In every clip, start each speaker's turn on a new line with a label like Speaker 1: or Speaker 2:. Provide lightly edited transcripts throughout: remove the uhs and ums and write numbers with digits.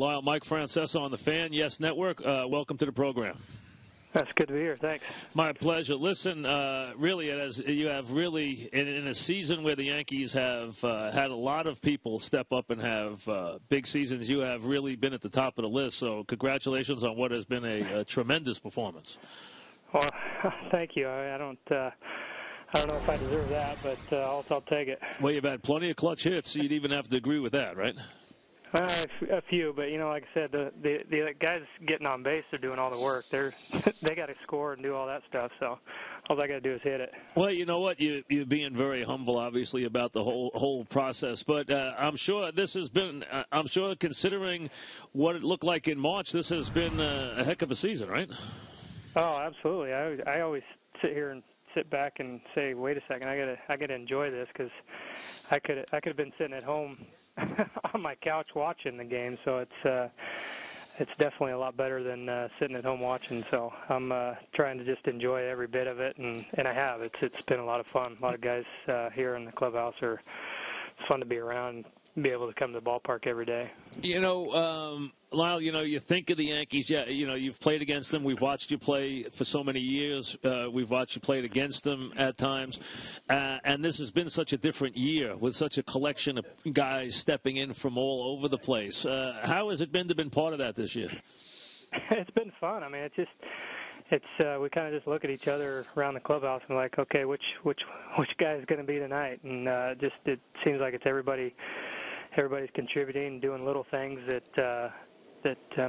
Speaker 1: Lyle, Mike Francesa on the Fan Yes Network. Welcome to the program.
Speaker 2: That's good to be here. Thanks.
Speaker 1: My pleasure. Listen, really, as you have really, in a season where the Yankees have had a lot of people step up and have big seasons, you have really been at the top of the list. So congratulations on what has been a tremendous performance.
Speaker 2: Well, thank you. I don't know if I deserve that, but I'll take it.
Speaker 1: Well, you've had plenty of clutch hits, so you'd even have to agree with that, right?
Speaker 2: A few, but like I said, the guys getting on base are doing all the work. They got to score and do all that stuff. So all I got to do is hit it.
Speaker 1: Well, you know what? You're being very humble, obviously, about the whole process. But I'm sure this has been. I'm sure, considering what it looked like in March, this has been a heck of a season, right?
Speaker 2: Oh, absolutely. I always sit back and say, wait a second, I gotta enjoy this, because I could have been sitting at home on my couch watching the game. So it's definitely a lot better than sitting at home watching. So I'm trying to just enjoy every bit of it, and I have. It's been a lot of fun. A lot of guys here in the clubhouse it's fun to be around and be able to come to the ballpark every day.
Speaker 1: Lyle, you think of the Yankees. Yeah, you've played against them. We've watched you play for so many years. We've watched you play against them at times. And this has been such a different year with such a collection of guys stepping in from all over the place. How has it been to be part of that this year?
Speaker 2: It's been fun. I mean, we kind of just look at each other around the clubhouse and like, okay, which guy is going to be tonight? And it seems like it's everybody's contributing, doing little things that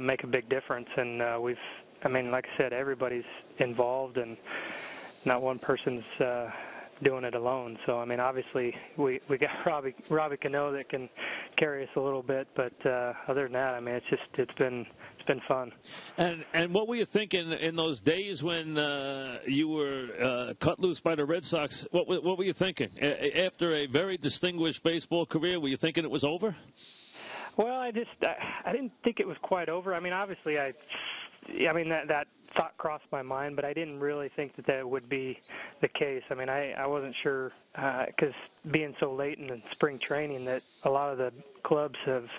Speaker 2: make a big difference. And like I said, everybody's involved, and not one person's doing it alone. So, obviously we got Robbie Cano that can carry us a little bit, but other than that, it's been fun.
Speaker 1: And what were you thinking in those days when you were cut loose by the Red Sox? What were you thinking after a very distinguished baseball career? Were you thinking it was over?
Speaker 2: Well, I didn't think it was quite over. Obviously, that thought crossed my mind, but I didn't really think that would be the case. I wasn't sure, because being so late in the spring training, that a lot of the clubs have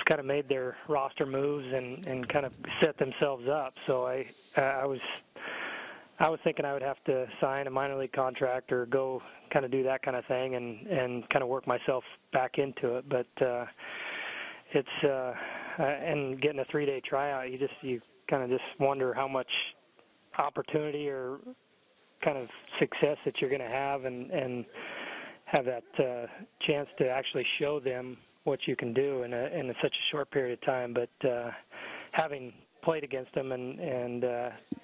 Speaker 2: kind of made their roster moves and kind of set themselves up. So I was thinking I would have to sign a minor league contract or go kind of do that kind of thing and kind of work myself back into it. But and getting a 3-day tryout, you kind of just wonder how much opportunity or kind of success that you're going to have and have that chance to actually show them what you can do in such a short period of time. But having played against them and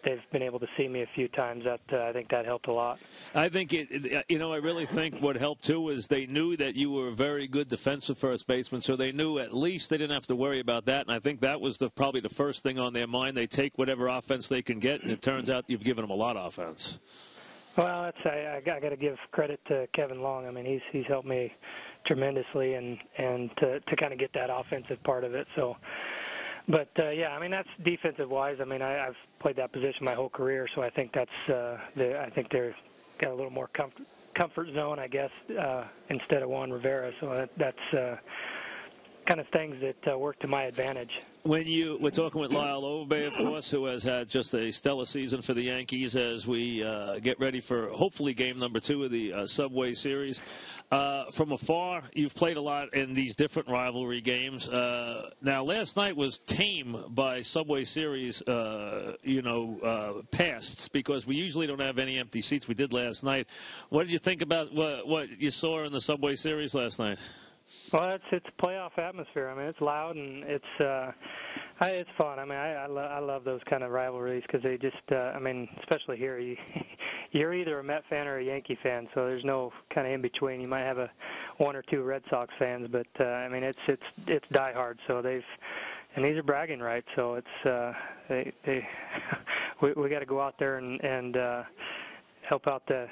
Speaker 2: they've been able to see me a few times, that I think that helped a lot. I think
Speaker 1: I really think what helped too is they knew that you were a very good defensive first baseman, so they knew at least they didn't have to worry about that. And I think that was probably the first thing on their mind. They take whatever offense they can get, and it turns out you've given them a lot of offense.
Speaker 2: Well, I got to give credit to Kevin Long. He's helped me tremendously and to kind of get that offensive part of it. So, but that's defensive wise. I've played that position my whole career, so I think that's I think they're got a little more comfort zone, I guess, instead of Juan Rivera. So that's kind of things that work to my advantage.
Speaker 1: We're talking with Lyle Overbay, of course, who has had just a stellar season for the Yankees as we get ready for hopefully game number 2 of the Subway Series. From afar, you've played a lot in these different rivalry games. Now, last night was tame by Subway Series, pasts, because we usually don't have any empty seats. We did last night. What did you think about what you saw in the Subway Series last night?
Speaker 2: Well, it's playoff atmosphere. It's loud and it's fun. I love those kind of rivalries because they just, especially here, you're either a Met fan or a Yankee fan, so there's no kind of in between. You might have one or two Red Sox fans, but it's diehard. So and these are bragging rights. So it's we got to go out there and help out the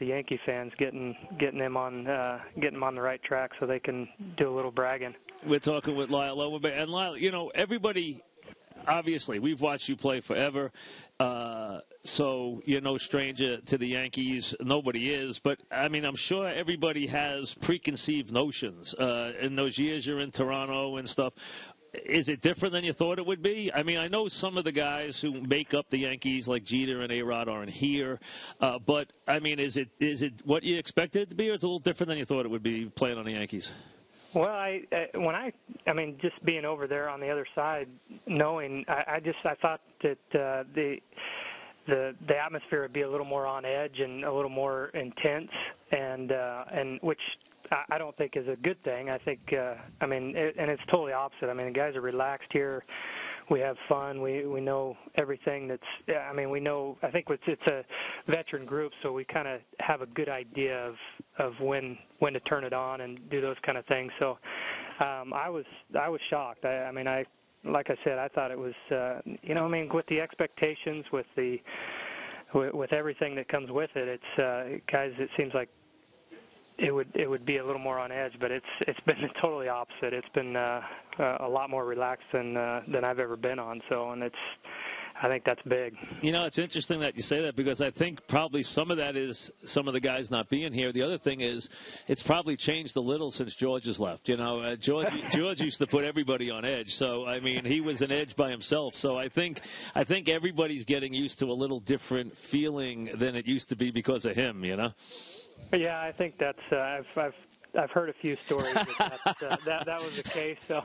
Speaker 2: Yankee fans, getting them on the right track so they can do a little bragging.
Speaker 1: We're talking with Lyle Overbay, and Lyle, everybody. Obviously, we've watched you play forever, so you're no stranger to the Yankees. Nobody is, but I'm sure everybody has preconceived notions in those years you're in Toronto and stuff. is it different than you thought it would be? I mean, I know some of the guys who make up the Yankees, like Jeter and A-Rod, aren't here. But, I mean, is it what you expected it to be, or is it a little different than you thought it would be playing on the Yankees?
Speaker 2: Well, I mean, just being over there on the other side, knowing, I thought that the atmosphere would be a little more on edge and a little more intense, and which I don't think is a good thing. I think, and it's totally opposite. I mean, the guys are relaxed here. We have fun. We know everything that's. I mean, we know. I think it's a veteran group, so we kind of have a good idea of when to turn it on and do those kind of things. So I was shocked. Like I said, I thought it was. With the expectations, with everything that comes with it, it's guys. It seems like it would be a little more on edge, but it's been totally opposite. It's been a lot more relaxed than I've ever been on. So, and I think that's big. You know,
Speaker 1: it's interesting that you say that, because I think probably some of that is some of the guys not being here. The other thing is it's probably changed a little since George has left. You know, George used to put everybody on edge. So, I mean, he was an edge by himself. So I think everybody's getting used to a little different feeling than it used to be because of him, you know?
Speaker 2: Yeah, I think that's. I've heard a few stories that was the case. So.